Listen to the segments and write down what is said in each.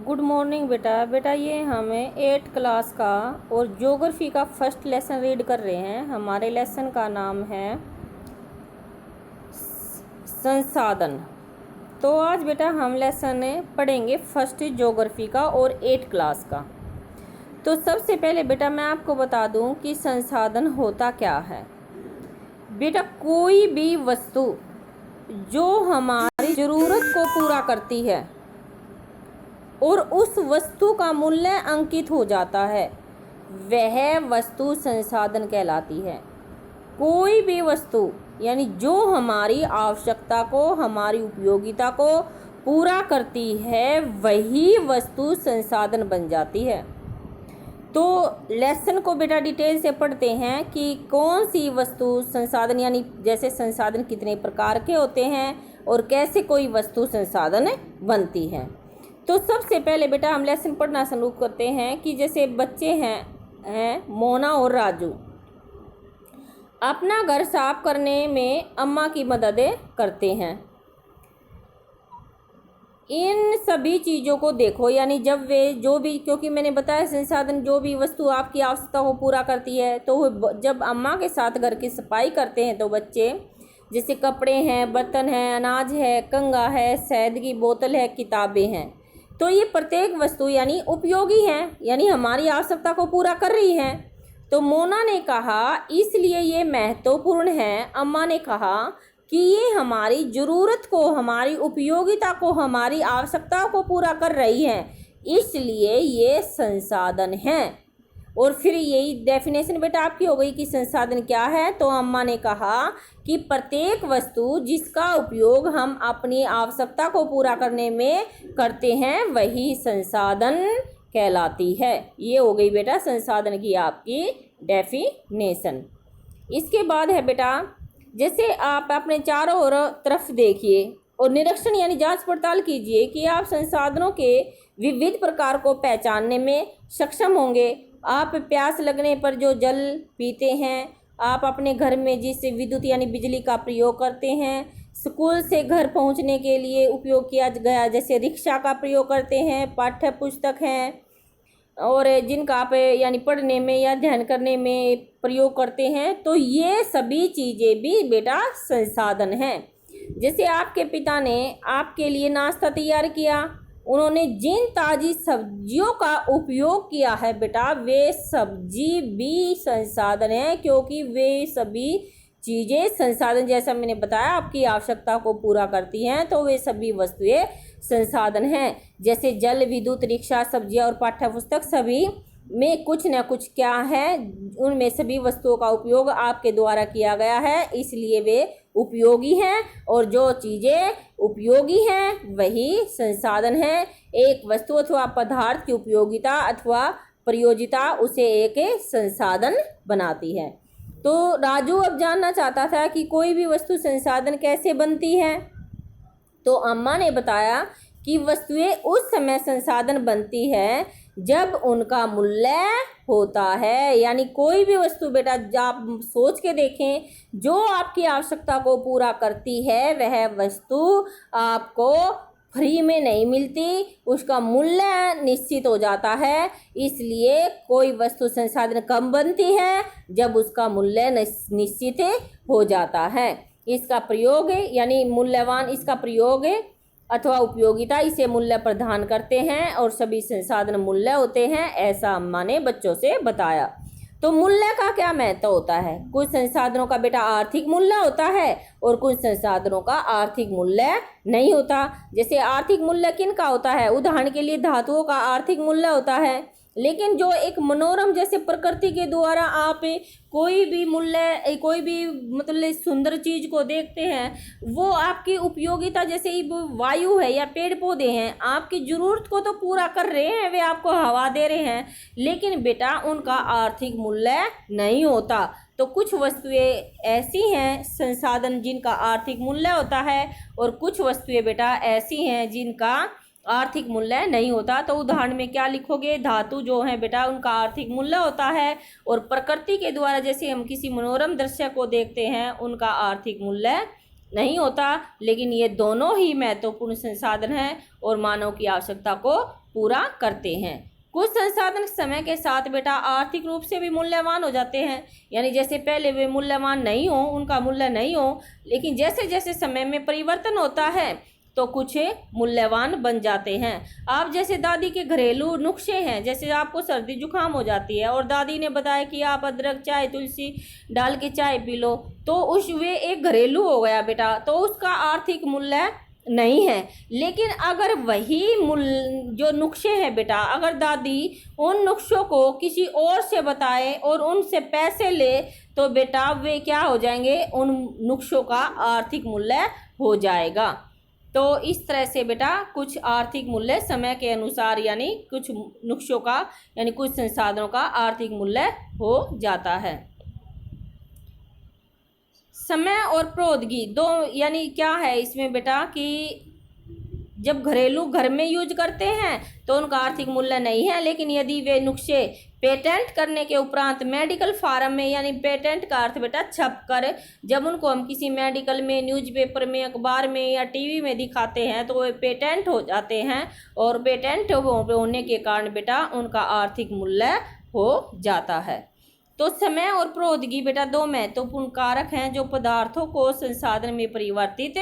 Good morning बेटा। ये हमें 8th क्लास का और ज्योग्राफी का फर्स्ट लेसन रीड कर रहे हैं। हमारे लेसन का नाम है संसाधन। तो आज बेटा हम लेसन पढ़ेंगे फर्स्ट ज्योग्राफी का और 8th क्लास का। तो सबसे पहले बेटा मैं आपको बता दूं कि संसाधन होता क्या है। बेटा कोई भी वस्तु जो हमारी ज़रूरत को पूरा करती है और उस वस्तु का मूल्य अंकित हो जाता है, वह वस्तु संसाधन कहलाती है। कोई भी वस्तु यानी जो हमारी आवश्यकता को, हमारी उपयोगिता को पूरा करती है, वही वस्तु संसाधन बन जाती है। तो लेसन को बेटा डिटेल से पढ़ते हैं कि कौन सी वस्तु संसाधन, यानी जैसे संसाधन कितने प्रकार के होते हैं और कैसे कोई वस्तु संसाधन बनती है। तो सबसे पहले बेटा हम लेसन पढ़ना शुरू करते हैं कि जैसे बच्चे हैं मोना और राजू अपना घर साफ करने में अम्मा की मदद करते हैं। इन सभी चीज़ों को देखो, यानी जब वे जो भी, क्योंकि मैंने बताया संसाधन जो भी वस्तु आपकी आवश्यकता को पूरा करती है, तो वो जब अम्मा के साथ घर की सफाई करते हैं तो बच्चे जैसे कपड़े हैं, बर्तन हैं, अनाज है, कंघा है, शहद की बोतल है, किताबें हैं, तो ये प्रत्येक वस्तु यानी उपयोगी हैं, यानी हमारी आवश्यकता को पूरा कर रही हैं। तो मोना ने कहा इसलिए ये महत्वपूर्ण है। अम्मा ने कहा कि ये हमारी ज़रूरत को, हमारी उपयोगिता को, हमारी आवश्यकताओं को पूरा कर रही हैं, इसलिए ये संसाधन हैं। और फिर यही डेफिनेशन बेटा आपकी हो गई कि संसाधन क्या है। तो अम्मा ने कहा कि प्रत्येक वस्तु जिसका उपयोग हम अपनी आवश्यकता को पूरा करने में करते हैं, वही संसाधन कहलाती है। ये हो गई बेटा संसाधन की आपकी डेफिनेशन। इसके बाद है बेटा, जैसे आप अपने चारों ओर तरफ देखिए और निरीक्षण यानी जांच पड़ताल कीजिए कि आप संसाधनों के विविध प्रकार को पहचानने में सक्षम होंगे। आप प्यास लगने पर जो जल पीते हैं, आप अपने घर में जिस विद्युत यानी बिजली का प्रयोग करते हैं, स्कूल से घर पहुंचने के लिए उपयोग किया गया जैसे रिक्शा का प्रयोग करते हैं, पाठ्य पुस्तक हैं और जिनका आप यानी पढ़ने में या ध्यान करने में प्रयोग करते हैं, तो ये सभी चीज़ें भी बेटा संसाधन हैं। जैसे आपके पिता ने आपके लिए नाश्ता तैयार किया, उन्होंने जिन ताज़ी सब्जियों का उपयोग किया है बेटा, वे सब्जी भी संसाधन है, क्योंकि वे सभी चीज़ें संसाधन, जैसा मैंने बताया, आपकी आवश्यकता को पूरा करती हैं, तो वे सभी वस्तुएं संसाधन हैं। जैसे जल, विद्युत, रिक्शा, सब्जियां और पाठ्य पुस्तक, सभी में कुछ न कुछ क्या है, उनमें सभी वस्तुओं का उपयोग आपके द्वारा किया गया है, इसलिए वे उपयोगी हैं। और जो चीज़ें उपयोगी हैं वही संसाधन हैं। एक वस्तु अथवा पदार्थ की उपयोगिता अथवा प्रयोज्यता उसे एक संसाधन बनाती है। तो राजू अब जानना चाहता था कि कोई भी वस्तु संसाधन कैसे बनती है। तो अम्मा ने बताया कि वस्तुएं उस समय संसाधन बनती है जब उनका मूल्य होता है। यानी कोई भी वस्तु बेटा आप सोच के देखें, जो आपकी आवश्यकता को पूरा करती है, वह वस्तु आपको फ्री में नहीं मिलती, उसका मूल्य निश्चित हो जाता है। इसलिए कोई वस्तु संसाधन कब बनती है, जब उसका मूल्य निश्चित हो जाता है। इसका प्रयोग यानी मूल्यवान, इसका प्रयोग अथवा उपयोगिता इसे मूल्य प्रदान करते हैं और सभी संसाधन मूल्य होते हैं, ऐसा अम्मा ने बच्चों से बताया। तो मूल्य का क्या महत्व होता है। कुछ संसाधनों का बेटा आर्थिक मूल्य होता है और कुछ संसाधनों का आर्थिक मूल्य नहीं होता। जैसे आर्थिक मूल्य किन का होता है, उदाहरण के लिए धातुओं का आर्थिक मूल्य होता है, लेकिन जो एक मनोरम जैसे प्रकृति के द्वारा आप कोई भी मूल्य, कोई भी मतलब सुंदर चीज़ को देखते हैं, वो आपकी उपयोगिता, जैसे वायु है या पेड़ पौधे हैं, आपकी ज़रूरत को तो पूरा कर रहे हैं, वे आपको हवा दे रहे हैं, लेकिन बेटा उनका आर्थिक मूल्य नहीं होता। तो कुछ वस्तुएं ऐसी हैं संसाधन जिनका आर्थिक मूल्य होता है और कुछ वस्तुएं बेटा ऐसी हैं जिनका आर्थिक मूल्य नहीं होता। तो उदाहरण में क्या लिखोगे, धातु जो है बेटा उनका आर्थिक मूल्य होता है और प्रकृति के द्वारा जैसे हम किसी मनोरम दृश्य को देखते हैं, उनका आर्थिक मूल्य नहीं होता, लेकिन ये दोनों ही महत्वपूर्ण संसाधन हैं और मानव की आवश्यकता को पूरा करते हैं। कुछ संसाधन समय के साथ बेटा आर्थिक रूप से भी मूल्यवान हो जाते हैं, यानी जैसे पहले वे मूल्यवान नहीं हो, उनका मूल्य नहीं हो, लेकिन जैसे जैसे समय में परिवर्तन होता है तो कुछ मूल्यवान बन जाते हैं। आप जैसे दादी के घरेलू नुस्खे हैं, जैसे आपको सर्दी जुकाम हो जाती है और दादी ने बताया कि आप अदरक चाय तुलसी डाल के चाय पी लो, तो वे एक घरेलू हो गया बेटा, तो उसका आर्थिक मूल्य नहीं है। लेकिन अगर वही जो नुस्खे हैं बेटा, अगर दादी उन नुस्खों को किसी और से बताए और उनसे पैसे ले, तो बेटा वे क्या हो जाएंगे, उन नुस्खों का आर्थिक मूल्य हो जाएगा। तो इस तरह से बेटा कुछ आर्थिक मूल्य समय के अनुसार, यानी कुछ नुस्खों का यानी कुछ संसाधनों का आर्थिक मूल्य हो जाता है। समय और प्रौद्योगिकी दो, यानी क्या है इसमें बेटा कि जब घरेलू घर में यूज करते हैं तो उनका आर्थिक मूल्य नहीं है, लेकिन यदि वे नुस्खे पेटेंट करने के उपरांत मेडिकल फार्म में, यानी पेटेंट का अर्थ बेटा छप कर, जब उनको हम किसी मेडिकल में, न्यूज़पेपर में, अखबार में या टीवी में दिखाते हैं तो वे पेटेंट हो जाते हैं, और पेटेंट होने के कारण बेटा उनका आर्थिक मूल्य हो जाता है। तो समय और प्रौद्योगिकी बेटा दो महत्वपूर्ण कारक हैं जो पदार्थों को संसाधन में परिवर्तित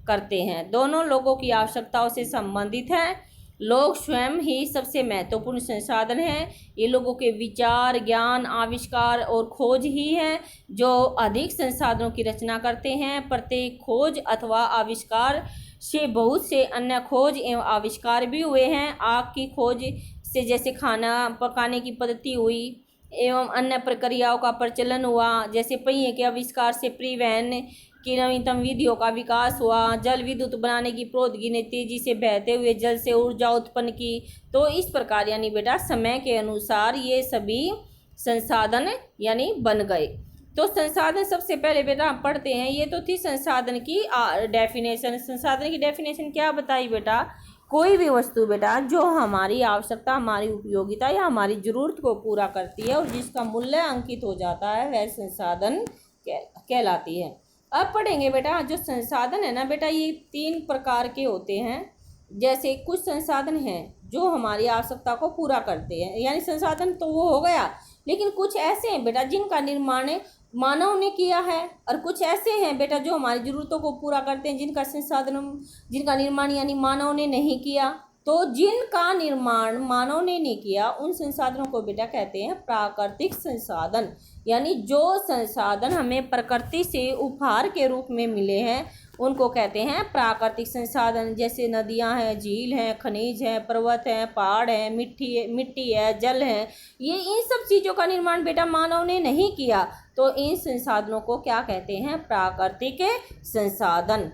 करते हैं। दोनों लोगों की आवश्यकताओं से संबंधित हैं। लोग स्वयं ही सबसे महत्वपूर्ण संसाधन हैं। ये लोगों के विचार, ज्ञान, आविष्कार और खोज ही हैं जो अधिक संसाधनों की रचना करते हैं। प्रत्येक खोज अथवा आविष्कार से बहुत से अन्य खोज एवं आविष्कार भी हुए हैं। आग की खोज से जैसे खाना पकाने की पद्धति हुई एवं अन्य प्रक्रियाओं का प्रचलन हुआ, जैसे पहिए के आविष्कार से परिवहन की नवीनतम विधियों का विकास हुआ। जल विद्युत बनाने की प्रौद्योगिकी ने तेजी से बहते हुए जल से ऊर्जा उत्पन्न की। तो इस प्रकार यानी बेटा समय के अनुसार ये सभी संसाधन यानी बन गए। तो संसाधन सबसे पहले बेटा हम पढ़ते हैं, ये तो थी संसाधन की डेफिनेशन। संसाधन की डेफिनेशन क्या बताई बेटा, कोई भी वस्तु बेटा जो हमारी आवश्यकता, हमारी उपयोगिता या हमारी ज़रूरत को पूरा करती है और जिसका मूल्य अंकित हो जाता है वह संसाधन कहलाती है। अब पढ़ेंगे बेटा जो संसाधन है ना बेटा, ये 3 प्रकार के होते हैं। जैसे कुछ संसाधन हैं जो हमारी आवश्यकता को पूरा करते हैं, यानी संसाधन तो वो हो गया, लेकिन कुछ ऐसे हैं बेटा जिनका निर्माण मानव ने किया है, और कुछ ऐसे हैं बेटा जो हमारी ज़रूरतों को पूरा करते हैं जिनका निर्माण यानी मानव ने नहीं किया। तो जिनका निर्माण मानव ने नहीं किया उन संसाधनों को बेटा कहते हैं प्राकृतिक संसाधन, यानी जो संसाधन हमें प्रकृति से उपहार के रूप में मिले हैं उनको कहते हैं प्राकृतिक संसाधन। जैसे नदियां हैं, झील हैं, खनिज हैं, पर्वत हैं, पहाड़ हैं, मिट्टी है, जल है, ये इन सब चीज़ों का निर्माण बेटा मानव ने नहीं किया, तो इन संसाधनों को क्या कहते हैं, प्राकृतिक संसाधन।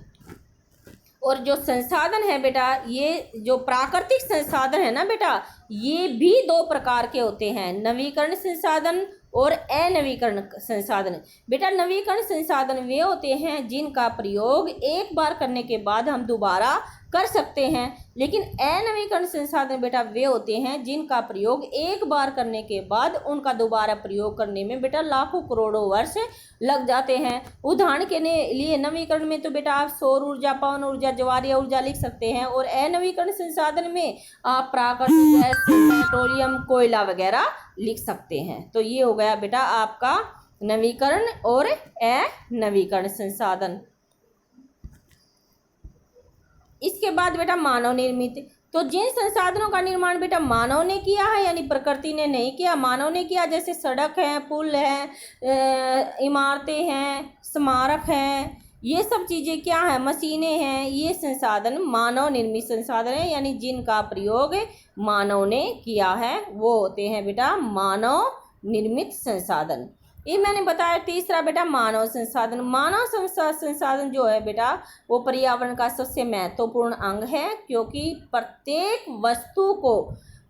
और जो संसाधन है बेटा, ये जो प्राकृतिक संसाधन है ना बेटा, ये भी 2 प्रकार के होते हैं, नवीकरण संसाधन और अनवीकरण संसाधन। बेटा नवीकरण संसाधन वे होते हैं जिनका प्रयोग एक बार करने के बाद हम दोबारा कर सकते हैं, लेकिन अनवीकरण संसाधन बेटा वे होते हैं जिनका प्रयोग एक बार करने के बाद उनका दोबारा प्रयोग करने में बेटा लाखों करोड़ों वर्ष लग जाते हैं। उदाहरण के लिए नवीकरण में तो बेटा आप सौर ऊर्जा, पवन ऊर्जा, ज्वारीय ऊर्जा लिख सकते हैं, और अनवीकरण संसाधन में आप प्राकृतिक गैस, पेट्रोलियम, कोयला वगैरह लिख सकते हैं। तो ये हो गया बेटा आपका नवीकरण और अनवीकरण संसाधन। इसके बाद बेटा मानव निर्मित, तो जिन संसाधनों का निर्माण बेटा मानव ने किया है यानी प्रकृति ने नहीं किया, मानव ने किया, जैसे सड़क है, पुल है, इमारतें हैं, स्मारक हैं, ये सब चीज़ें क्या है, मशीनें हैं, ये संसाधन मानव निर्मित संसाधन है, यानी जिनका प्रयोग मानव ने किया है वो होते हैं बेटा मानव निर्मित संसाधन। ये मैंने बताया। तीसरा बेटा मानव संसाधन। मानव संसाधन जो है बेटा वो पर्यावरण का सबसे महत्वपूर्ण अंग है, क्योंकि प्रत्येक वस्तु को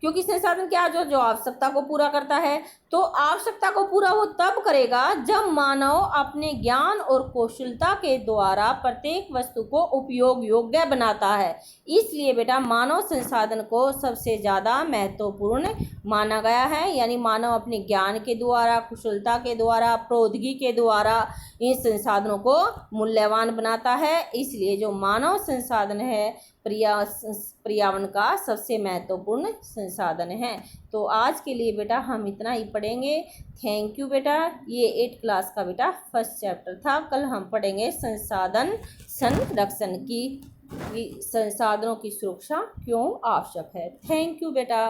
क्योंकि संसाधन क्या, जो जो आवश्यकता को पूरा करता है। तो आवश्यकता को पूरा वो तब करेगा जब मानव अपने ज्ञान और कौशलता के द्वारा प्रत्येक वस्तु को उपयोग योग्य बनाता है। इसलिए बेटा मानव संसाधन को सबसे ज़्यादा महत्वपूर्ण माना गया है, यानी मानव अपने ज्ञान के द्वारा, कुशलता के द्वारा, प्रौद्योगिकी के द्वारा इन संसाधनों को मूल्यवान बनाता है। इसलिए जो मानव संसाधन है पर्यावरण का सबसे महत्वपूर्ण संसाधन है। तो आज के लिए बेटा हम इतना ही पढ़ेंगे। थैंक यू बेटा। ये 8th क्लास का बेटा फर्स्ट चैप्टर था। कल हम पढ़ेंगे संसाधन संरक्षण की, संसाधनों की सुरक्षा क्यों आवश्यक है। थैंक यू बेटा।